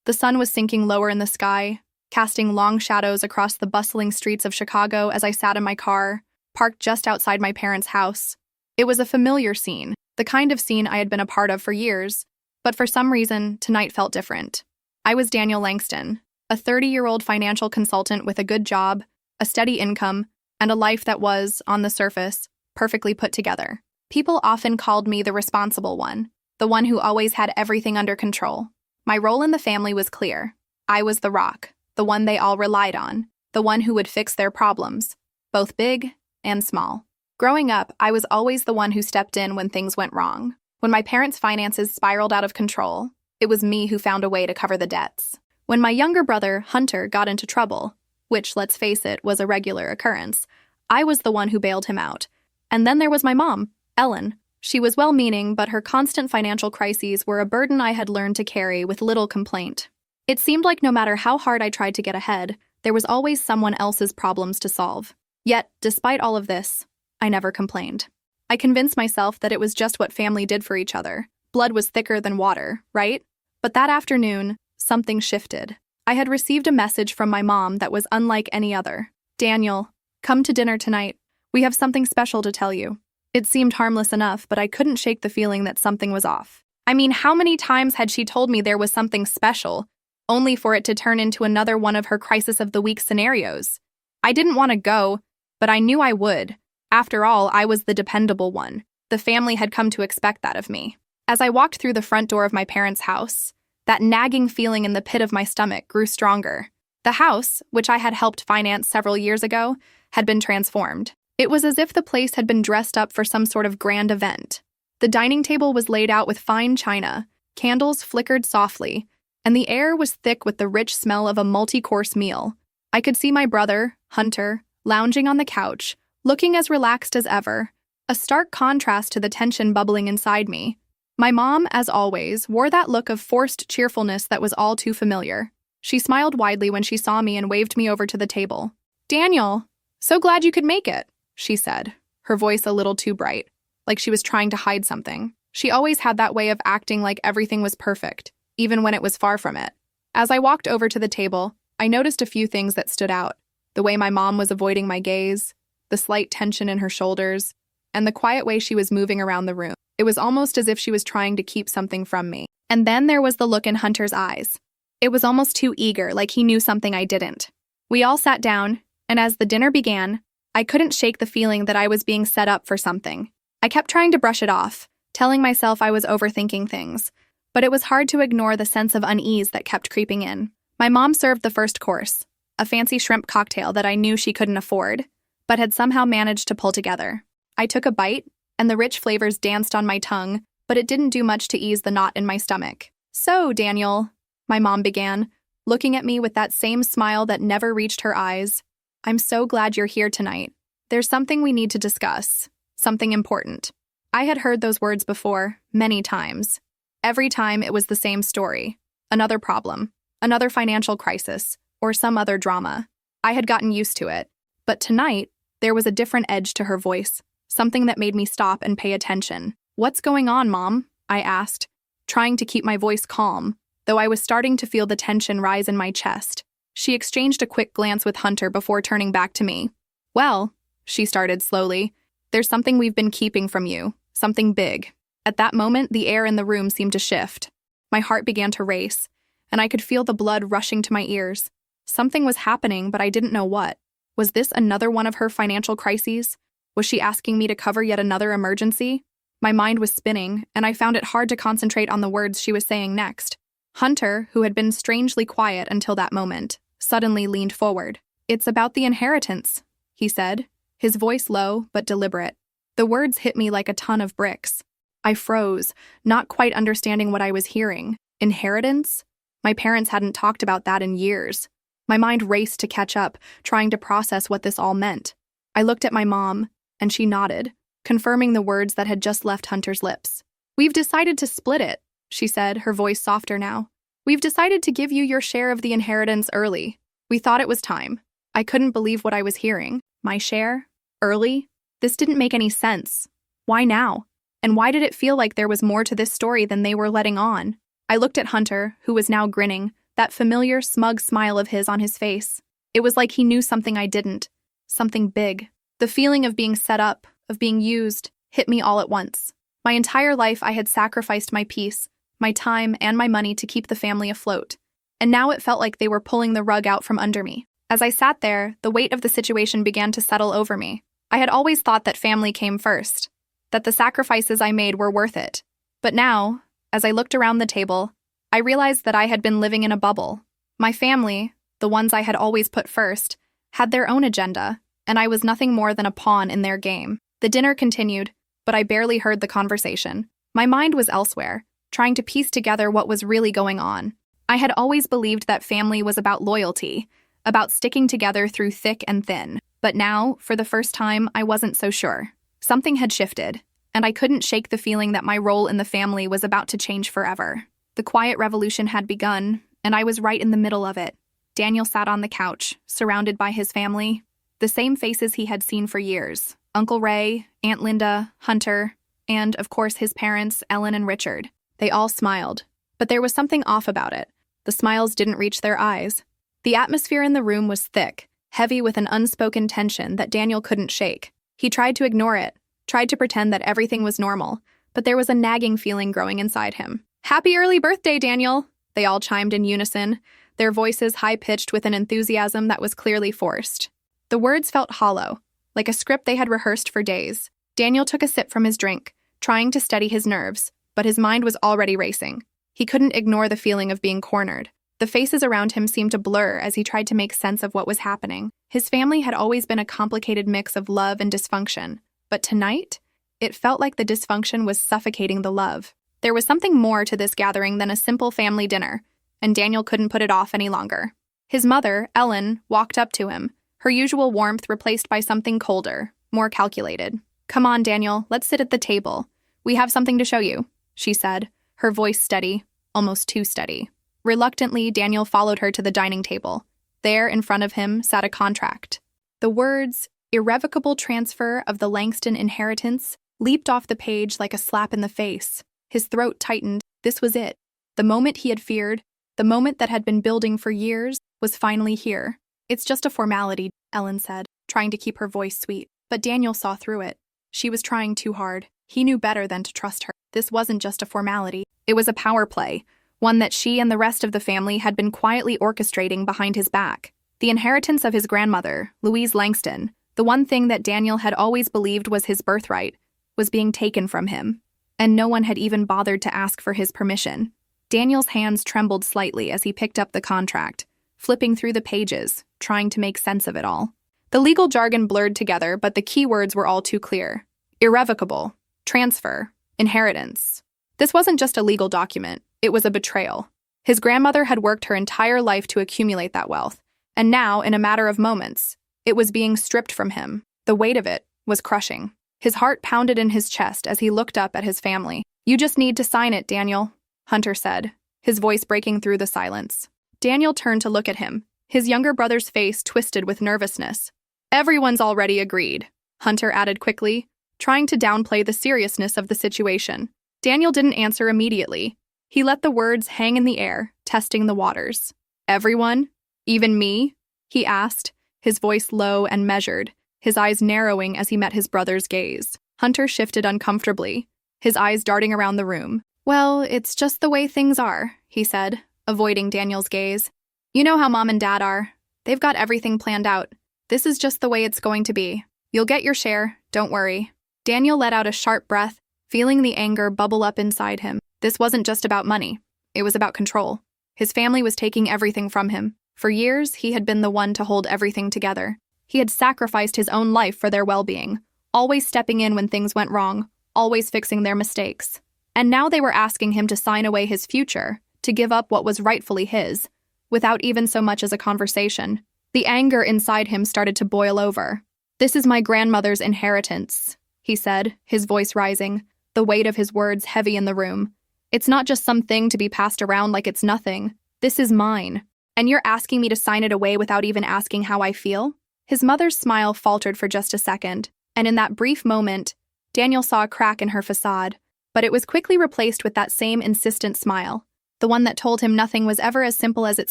The sun was sinking lower in the sky, casting long shadows across the bustling streets of Chicago as I sat in my car, parked just outside my parents' house. It was a familiar scene, the kind of scene I had been a part of for years, but for some reason, tonight felt different. I was Daniel Langston, a 30-year-old financial consultant with a good job, a steady income, and a life that was, on the surface, perfectly put together. People often called me the responsible one, the one who always had everything under control. My role in the family was clear. I was the rock, the one they all relied on, the one who would fix their problems, both big and small. Growing up, I was always the one who stepped in when things went wrong. When my parents' finances spiraled out of control, it was me who found a way to cover the debts. When my younger brother, Hunter, got into trouble, which, let's face it, was a regular occurrence, I was the one who bailed him out. And then there was my mom, Ellen. She was well-meaning, but her constant financial crises were a burden I had learned to carry with little complaint. It seemed like no matter how hard I tried to get ahead, there was always someone else's problems to solve. Yet, despite all of this, I never complained. I convinced myself that it was just what family did for each other. Blood was thicker than water, right? But that afternoon, something shifted. I had received a message from my mom that was unlike any other. "Daniel, come to dinner tonight. We have something special to tell you." It seemed harmless enough, but I couldn't shake the feeling that something was off. I mean, how many times had she told me there was something special, only for it to turn into another one of her crisis of the week scenarios? I didn't want to go, but I knew I would. After all, I was the dependable one. The family had come to expect that of me. As I walked through the front door of my parents' house, that nagging feeling in the pit of my stomach grew stronger. The house, which I had helped finance several years ago, had been transformed. It was as if the place had been dressed up for some sort of grand event. The dining table was laid out with fine china, candles flickered softly, and the air was thick with the rich smell of a multi-course meal. I could see my brother, Hunter, lounging on the couch, looking as relaxed as ever, a stark contrast to the tension bubbling inside me. My mom, as always, wore that look of forced cheerfulness that was all too familiar. She smiled widely when she saw me and waved me over to the table. "Daniel, so glad you could make it," she said, her voice a little too bright, like she was trying to hide something. She always had that way of acting like everything was perfect, even when it was far from it. As I walked over to the table, I noticed a few things that stood out. The way my mom was avoiding my gaze, the slight tension in her shoulders, and the quiet way she was moving around the room. It was almost as if she was trying to keep something from me. And then there was the look in Hunter's eyes. It was almost too eager, like he knew something I didn't. We all sat down, and as the dinner began, I couldn't shake the feeling that I was being set up for something. I kept trying to brush it off, telling myself I was overthinking things, but it was hard to ignore the sense of unease that kept creeping in. My mom served the first course, a fancy shrimp cocktail that I knew she couldn't afford, but had somehow managed to pull together. I took a bite, and the rich flavors danced on my tongue, but it didn't do much to ease the knot in my stomach. "So, Daniel," my mom began, looking at me with that same smile that never reached her eyes, "I'm so glad you're here tonight. There's something we need to discuss, something important." I had heard those words before, many times. Every time it was the same story. Another problem, another financial crisis, or some other drama. I had gotten used to it. But tonight, there was a different edge to her voice, something that made me stop and pay attention. "What's going on, Mom?" I asked, trying to keep my voice calm, though I was starting to feel the tension rise in my chest. She exchanged a quick glance with Hunter before turning back to me. "Well," she started slowly, "there's something we've been keeping from you, something big." At that moment, the air in the room seemed to shift. My heart began to race, and I could feel the blood rushing to my ears. Something was happening, but I didn't know what. Was this another one of her financial crises? Was she asking me to cover yet another emergency? My mind was spinning, and I found it hard to concentrate on the words she was saying next. Hunter, who had been strangely quiet until that moment, suddenly leaned forward. "It's about the inheritance," he said, his voice low but deliberate. The words hit me like a ton of bricks. I froze, not quite understanding what I was hearing. Inheritance? My parents hadn't talked about that in years. My mind raced to catch up, trying to process what this all meant. I looked at my mom, and she nodded, confirming the words that had just left Hunter's lips. "We've decided to split it," she said, her voice softer now. "We've decided to give you your share of the inheritance early. We thought it was time." I couldn't believe what I was hearing. My share? Early? This didn't make any sense. Why now? And why did it feel like there was more to this story than they were letting on? I looked at Hunter, who was now grinning, that familiar, smug smile of his on his face. It was like he knew something I didn't, something big. The feeling of being set up, of being used, hit me all at once. My entire life I had sacrificed my peace, my time, and my money to keep the family afloat. And now it felt like they were pulling the rug out from under me. As I sat there, the weight of the situation began to settle over me. I had always thought that family came first, that the sacrifices I made were worth it. But now, as I looked around the table, I realized that I had been living in a bubble. My family, the ones I had always put first, had their own agenda, and I was nothing more than a pawn in their game. The dinner continued, but I barely heard the conversation. My mind was elsewhere, trying to piece together what was really going on. I had always believed that family was about loyalty, about sticking together through thick and thin. But now, for the first time, I wasn't so sure. Something had shifted, and I couldn't shake the feeling that my role in the family was about to change forever. The quiet revolution had begun, and I was right in the middle of it. Daniel sat on the couch, surrounded by his family, the same faces he had seen for years. Uncle Ray, Aunt Linda, Hunter, and, of course, his parents, Ellen and Richard. They all smiled. But there was something off about it. The smiles didn't reach their eyes. The atmosphere in the room was thick, heavy with an unspoken tension that Daniel couldn't shake. He tried to ignore it, tried to pretend that everything was normal, but there was a nagging feeling growing inside him. "Happy early birthday, Daniel!" They all chimed in unison, their voices high-pitched with an enthusiasm that was clearly forced. The words felt hollow, like a script they had rehearsed for days. Daniel took a sip from his drink, trying to steady his nerves, but his mind was already racing. He couldn't ignore the feeling of being cornered. The faces around him seemed to blur as he tried to make sense of what was happening. His family had always been a complicated mix of love and dysfunction, but tonight, it felt like the dysfunction was suffocating the love. There was something more to this gathering than a simple family dinner, and Daniel couldn't put it off any longer. His mother, Ellen, walked up to him, her usual warmth replaced by something colder, more calculated. "Come on, Daniel, let's sit at the table. We have something to show you," she said, her voice steady, almost too steady. Reluctantly, Daniel followed her to the dining table. There, in front of him, sat a contract. The words, "Irrevocable transfer of the Langston inheritance," leaped off the page like a slap in the face. His throat tightened. This was it. The moment he had feared, the moment that had been building for years, was finally here. "It's just a formality," Ellen said, trying to keep her voice sweet. But Daniel saw through it. She was trying too hard. He knew better than to trust her. This wasn't just a formality. It was a power play, one that she and the rest of the family had been quietly orchestrating behind his back. The inheritance of his grandmother, Louise Langston, the one thing that Daniel had always believed was his birthright, was being taken from him, and no one had even bothered to ask for his permission. Daniel's hands trembled slightly as he picked up the contract, flipping through the pages, trying to make sense of it all. The legal jargon blurred together, but the key words were all too clear. Irrevocable, transfer, inheritance. This wasn't just a legal document, it was a betrayal. His grandmother had worked her entire life to accumulate that wealth, and now, in a matter of moments, it was being stripped from him. The weight of it was crushing. His heart pounded in his chest as he looked up at his family. "You just need to sign it, Daniel," Hunter said, his voice breaking through the silence. Daniel turned to look at him, his younger brother's face twisted with nervousness. "Everyone's already agreed," Hunter added quickly, trying to downplay the seriousness of the situation. Daniel didn't answer immediately. He let the words hang in the air, testing the waters. "Everyone? Even me?" he asked, his voice low and measured, his eyes narrowing as he met his brother's gaze. Hunter shifted uncomfortably, his eyes darting around the room. "Well, it's just the way things are," he said, avoiding Daniel's gaze. "You know how Mom and Dad are. They've got everything planned out. This is just the way it's going to be. You'll get your share, don't worry." Daniel let out a sharp breath, feeling the anger bubble up inside him. This wasn't just about money. It was about control. His family was taking everything from him. For years, he had been the one to hold everything together. He had sacrificed his own life for their well-being, always stepping in when things went wrong, always fixing their mistakes. And now they were asking him to sign away his future, to give up what was rightfully his, without even so much as a conversation. The anger inside him started to boil over. "This is my grandmother's inheritance," he said, his voice rising, the weight of his words heavy in the room. "It's not just something to be passed around like it's nothing. This is mine. And you're asking me to sign it away without even asking how I feel?" His mother's smile faltered for just a second, and in that brief moment, Daniel saw a crack in her facade, but it was quickly replaced with that same insistent smile. the one that told him nothing was ever as simple as it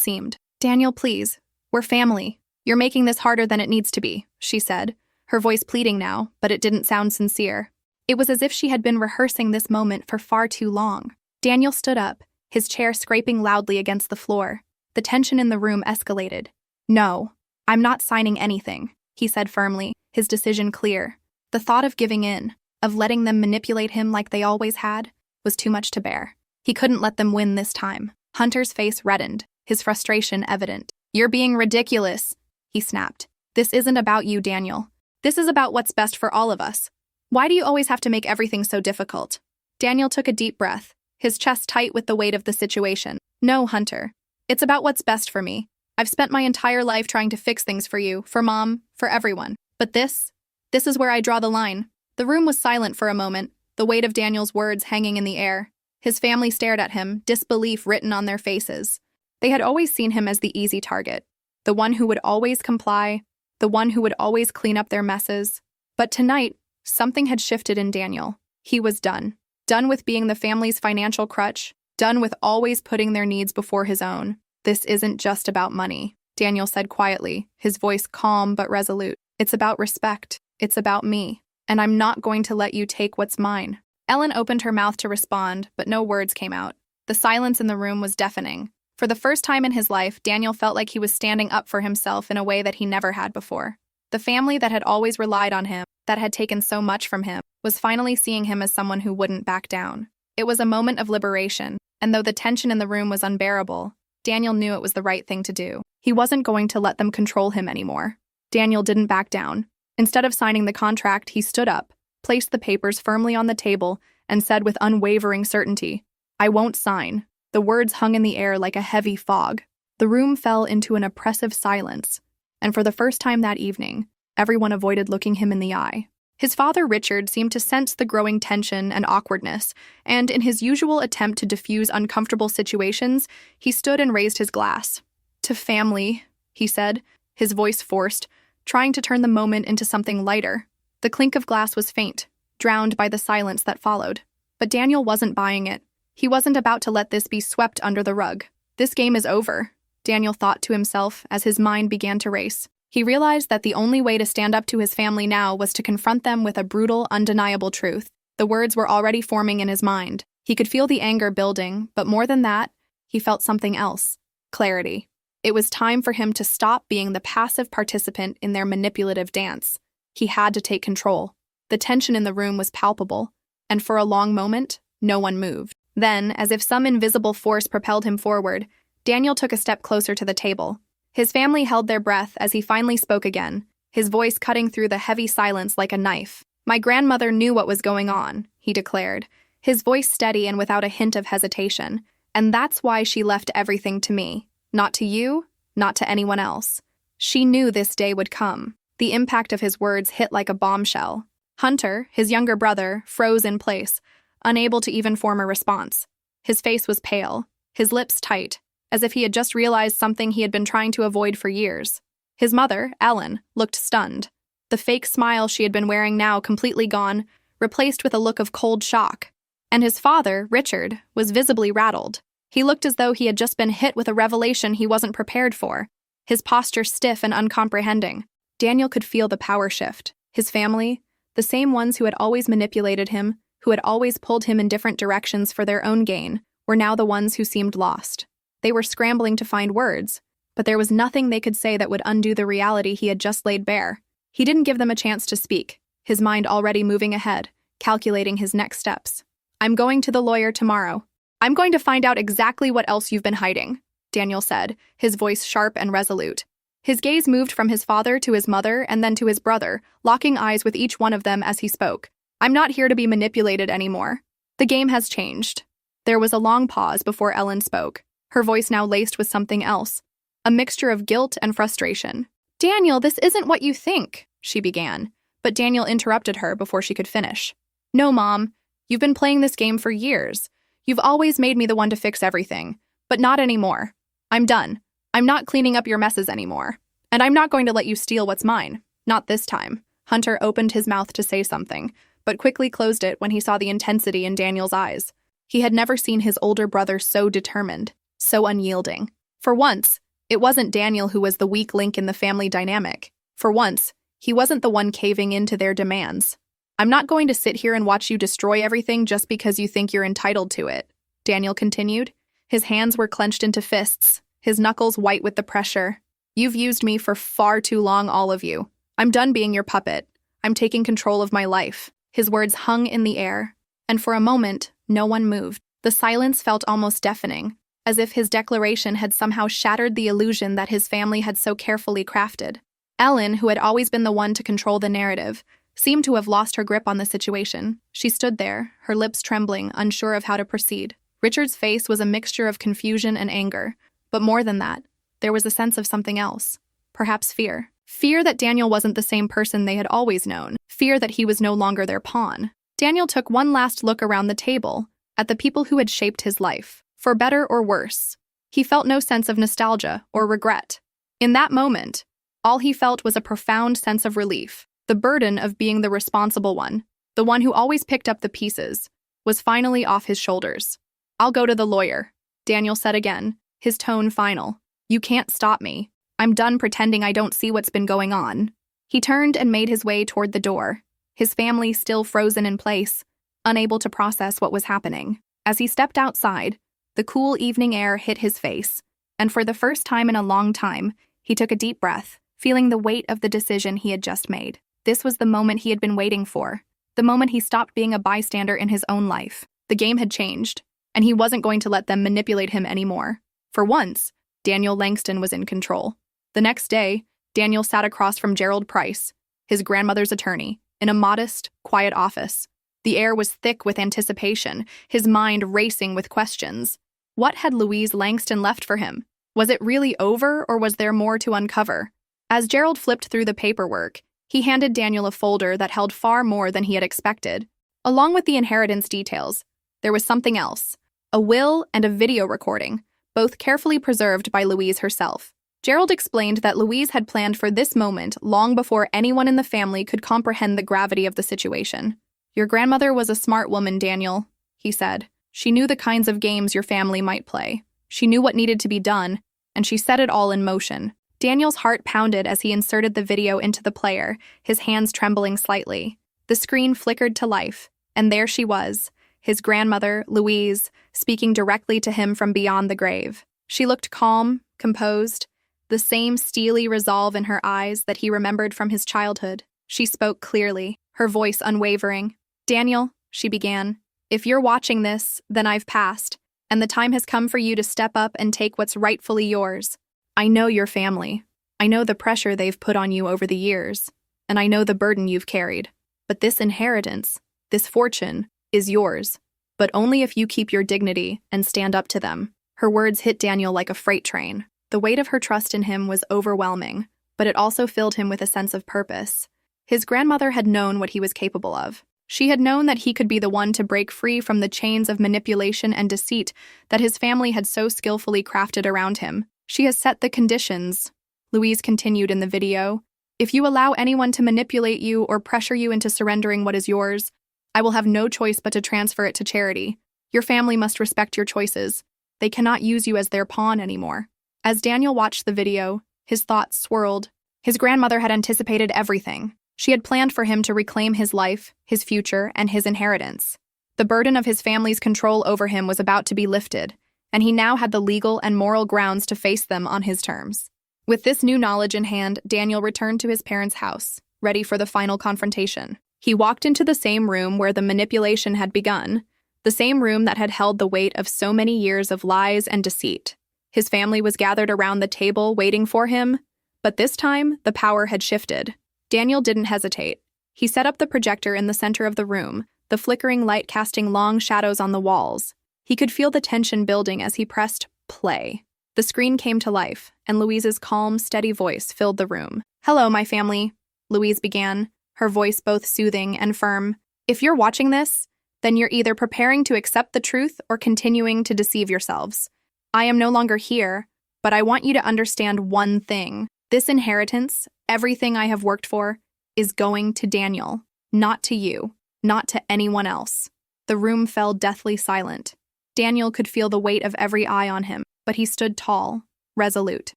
seemed. "Daniel, please. We're family. You're making this harder than it needs to be," she said, her voice pleading now, but it didn't sound sincere. It was as if she had been rehearsing this moment for far too long. Daniel stood up, his chair scraping loudly against the floor. The tension in the room escalated. "No, I'm not signing anything," he said firmly, his decision clear. The thought of giving in, of letting them manipulate him like they always had, was too much to bear. He couldn't let them win this time. Hunter's face reddened, his frustration evident. "You're being ridiculous," he snapped. "This isn't about you, Daniel. This is about what's best for all of us. Why do you always have to make everything so difficult?" Daniel took a deep breath, his chest tight with the weight of the situation. "No, Hunter. It's about what's best for me. I've spent my entire life trying to fix things for you, for Mom, for everyone. But this is where I draw the line." The room was silent for a moment, the weight of Daniel's words hanging in the air. His family stared at him, disbelief written on their faces. They had always seen him as the easy target, the one who would always comply, the one who would always clean up their messes. But tonight, something had shifted in Daniel. He was done. Done with being the family's financial crutch, done with always putting their needs before his own. "This isn't just about money," Daniel said quietly, his voice calm but resolute. "It's about respect. It's about me. And I'm not going to let you take what's mine." Ellen opened her mouth to respond, but no words came out. The silence in the room was deafening. For the first time in his life, Daniel felt like he was standing up for himself in a way that he never had before. The family that had always relied on him, that had taken so much from him, was finally seeing him as someone who wouldn't back down. It was a moment of liberation, and though the tension in the room was unbearable, Daniel knew it was the right thing to do. He wasn't going to let them control him anymore. Daniel didn't back down. Instead of signing the contract, he stood up, placed the papers firmly on the table, and said with unwavering certainty, "I won't sign." The words hung in the air like a heavy fog. The room fell into an oppressive silence, and for the first time that evening, everyone avoided looking him in the eye. His father, Richard, seemed to sense the growing tension and awkwardness, and in his usual attempt to diffuse uncomfortable situations, he stood and raised his glass. "To family," he said, his voice forced, trying to turn the moment into something lighter. The clink of glass was faint, drowned by the silence that followed. But Daniel wasn't buying it. He wasn't about to let this be swept under the rug. "This game is over," Daniel thought to himself as his mind began to race. He realized that the only way to stand up to his family now was to confront them with a brutal, undeniable truth. The words were already forming in his mind. He could feel the anger building, but more than that, he felt something else. Clarity. It was time for him to stop being the passive participant in their manipulative dance. He had to take control. The tension in the room was palpable, and for a long moment, no one moved. Then, as if some invisible force propelled him forward, Daniel took a step closer to the table. His family held their breath as he finally spoke again, his voice cutting through the heavy silence like a knife. "My grandmother knew what was going on," he declared, his voice steady and without a hint of hesitation. "And that's why she left everything to me. Not to you, not to anyone else. She knew this day would come." The impact of his words hit like a bombshell. Hunter, his younger brother, froze in place, unable to even form a response. His face was pale, his lips tight, as if he had just realized something he had been trying to avoid for years. His mother, Ellen, looked stunned. The fake smile she had been wearing now completely gone, replaced with a look of cold shock. And his father, Richard, was visibly rattled. He looked as though he had just been hit with a revelation he wasn't prepared for, his posture stiff and uncomprehending. Daniel could feel the power shift. His family, the same ones who had always manipulated him, who had always pulled him in different directions for their own gain, were now the ones who seemed lost. They were scrambling to find words, but there was nothing they could say that would undo the reality he had just laid bare. He didn't give them a chance to speak, his mind already moving ahead, calculating his next steps. "I'm going to the lawyer tomorrow. I'm going to find out exactly what else you've been hiding," Daniel said, his voice sharp and resolute. His gaze moved from his father to his mother and then to his brother, locking eyes with each one of them as he spoke. "I'm not here to be manipulated anymore. The game has changed." There was a long pause before Ellen spoke, her voice now laced with something else, a mixture of guilt and frustration. "Daniel, this isn't what you think," she began, but Daniel interrupted her before she could finish. "No, Mom, you've been playing this game for years. You've always made me the one to fix everything, but not anymore. I'm done. I'm not cleaning up your messes anymore. And I'm not going to let you steal what's mine. Not this time." Hunter opened his mouth to say something, but quickly closed it when he saw the intensity in Daniel's eyes. He had never seen his older brother so determined, so unyielding. For once, it wasn't Daniel who was the weak link in the family dynamic. For once, he wasn't the one caving into their demands. "I'm not going to sit here and watch you destroy everything just because you think you're entitled to it," Daniel continued. His hands were clenched into fists, his knuckles white with the pressure. "You've used me for far too long, all of you. I'm done being your puppet. I'm taking control of my life." His words hung in the air, and for a moment, no one moved. The silence felt almost deafening, as if his declaration had somehow shattered the illusion that his family had so carefully crafted. Ellen, who had always been the one to control the narrative, seemed to have lost her grip on the situation. She stood there, her lips trembling, unsure of how to proceed. Richard's face was a mixture of confusion and anger, but more than that, there was a sense of something else. Perhaps fear. Fear that Daniel wasn't the same person they had always known. Fear that he was no longer their pawn. Daniel took one last look around the table, at the people who had shaped his life, for better or worse. He felt no sense of nostalgia or regret. In that moment, all he felt was a profound sense of relief. The burden of being the responsible one, the one who always picked up the pieces, was finally off his shoulders. "I'll go to the lawyer," Daniel said again, his tone final. "You can't stop me. I'm done pretending I don't see what's been going on." He turned and made his way toward the door, his family still frozen in place, unable to process what was happening. As he stepped outside, the cool evening air hit his face, and for the first time in a long time, he took a deep breath, feeling the weight of the decision he had just made. This was the moment he had been waiting for, the moment he stopped being a bystander in his own life. The game had changed, and he wasn't going to let them manipulate him anymore. For once, Daniel Langston was in control. The next day, Daniel sat across from Gerald Price, his grandmother's attorney, in a modest, quiet office. The air was thick with anticipation, his mind racing with questions. What had Louise Langston left for him? Was it really over, or was there more to uncover? As Gerald flipped through the paperwork, he handed Daniel a folder that held far more than he had expected. Along with the inheritance details, there was something else, a will and a video recording, both carefully preserved by Louise herself. Gerald explained that Louise had planned for this moment long before anyone in the family could comprehend the gravity of the situation. "Your grandmother was a smart woman, Daniel," he said. "She knew the kinds of games your family might play. She knew what needed to be done, and she set it all in motion." Daniel's heart pounded as he inserted the video into the player, his hands trembling slightly. The screen flickered to life, and there she was, his grandmother, Louise, speaking directly to him from beyond the grave. She looked calm, composed, the same steely resolve in her eyes that he remembered from his childhood. She spoke clearly, her voice unwavering. "Daniel," she began, "if you're watching this, then I've passed, and the time has come for you to step up and take what's rightfully yours. I know your family. I know the pressure they've put on you over the years, and I know the burden you've carried. But this inheritance, this fortune, is yours, but only if you keep your dignity and stand up to them." Her words hit Daniel like a freight train. The weight of her trust in him was overwhelming, but it also filled him with a sense of purpose. His grandmother had known what he was capable of. She had known that he could be the one to break free from the chains of manipulation and deceit that his family had so skillfully crafted around him. "She has set the conditions," Louise continued in the video. "If you allow anyone to manipulate you or pressure you into surrendering what is yours, I will have no choice but to transfer it to charity. Your family must respect your choices. They cannot use you as their pawn anymore." As Daniel watched the video, his thoughts swirled. His grandmother had anticipated everything. She had planned for him to reclaim his life, his future, and his inheritance. The burden of his family's control over him was about to be lifted, and he now had the legal and moral grounds to face them on his terms. With this new knowledge in hand, Daniel returned to his parents' house, ready for the final confrontation. He walked into the same room where the manipulation had begun, the same room that had held the weight of so many years of lies and deceit. His family was gathered around the table waiting for him, but this time the power had shifted. Daniel didn't hesitate. He set up the projector in the center of the room, the flickering light casting long shadows on the walls. He could feel the tension building as he pressed play. The screen came to life, and Louise's calm, steady voice filled the room. "Hello, my family," Louise began, her voice both soothing and firm. "If you're watching this, then you're either preparing to accept the truth or continuing to deceive yourselves. I am no longer here, but I want you to understand one thing. This inheritance, everything I have worked for, is going to Daniel, not to you, not to anyone else." The room fell deathly silent. Daniel could feel the weight of every eye on him, but he stood tall, resolute.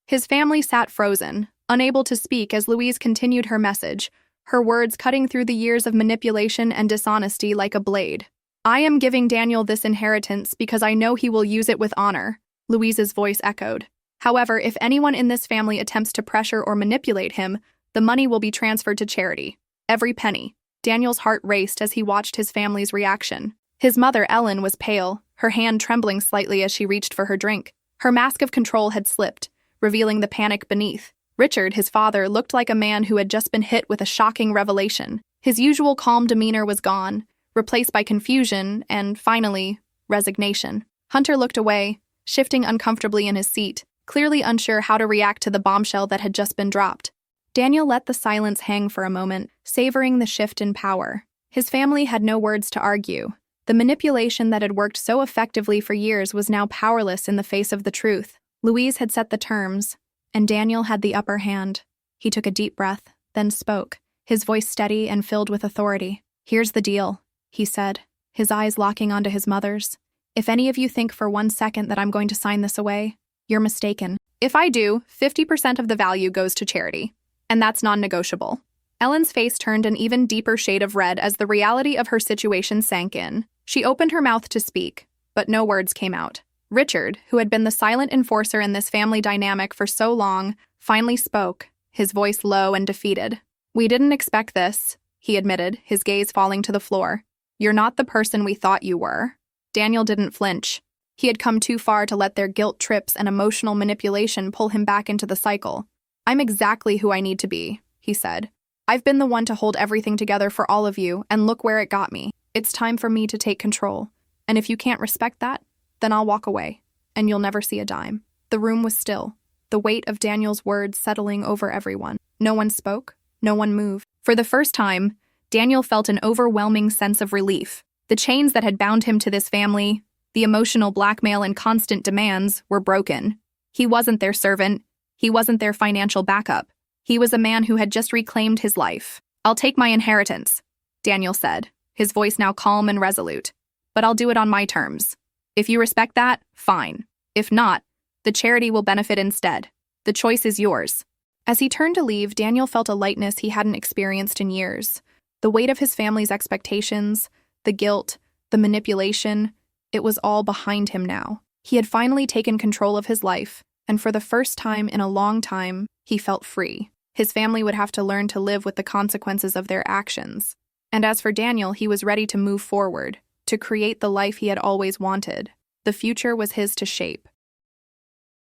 His family sat frozen, unable to speak as Louise continued her message, her words cutting through the years of manipulation and dishonesty like a blade. "I am giving Daniel this inheritance because I know he will use it with honor," Louise's voice echoed. "However, if anyone in this family attempts to pressure or manipulate him, the money will be transferred to charity. Every penny." Daniel's heart raced as he watched his family's reaction. His mother, Ellen, was pale, her hand trembling slightly as she reached for her drink. Her mask of control had slipped, revealing the panic beneath. Richard, his father, looked like a man who had just been hit with a shocking revelation. His usual calm demeanor was gone, replaced by confusion and, finally, resignation. Hunter looked away, shifting uncomfortably in his seat, clearly unsure how to react to the bombshell that had just been dropped. Daniel let the silence hang for a moment, savoring the shift in power. His family had no words to argue. The manipulation that had worked so effectively for years was now powerless in the face of the truth. Louise had set the terms, and Daniel had the upper hand. He took a deep breath, then spoke, his voice steady and filled with authority. "Here's the deal," he said, his eyes locking onto his mother's. "If any of you think for 1 second that I'm going to sign this away, you're mistaken. If I do, 50% of the value goes to charity. And that's non-negotiable." Ellen's face turned an even deeper shade of red as the reality of her situation sank in. She opened her mouth to speak, but no words came out. Richard, who had been the silent enforcer in this family dynamic for so long, finally spoke, his voice low and defeated. "We didn't expect this," he admitted, his gaze falling to the floor. "You're not the person we thought you were." Daniel didn't flinch. He had come too far to let their guilt trips and emotional manipulation pull him back into the cycle. "I'm exactly who I need to be," he said. "I've been the one to hold everything together for all of you, and look where it got me. It's time for me to take control. And if you can't respect that, then I'll walk away, and you'll never see a dime." The room was still, the weight of Daniel's words settling over everyone. No one spoke, no one moved. For the first time, Daniel felt an overwhelming sense of relief. The chains that had bound him to this family, the emotional blackmail and constant demands, were broken. He wasn't their servant. He wasn't their financial backup. He was a man who had just reclaimed his life. "I'll take my inheritance," Daniel said, his voice now calm and resolute. "But I'll do it on my terms. If you respect that, fine. If not, the charity will benefit instead. The choice is yours." As he turned to leave, Daniel felt a lightness he hadn't experienced in years. The weight of his family's expectations, the guilt, the manipulation, it was all behind him now. He had finally taken control of his life, and for the first time in a long time, he felt free. His family would have to learn to live with the consequences of their actions. And as for Daniel, he was ready to move forward, to create the life he had always wanted. The future was his to shape.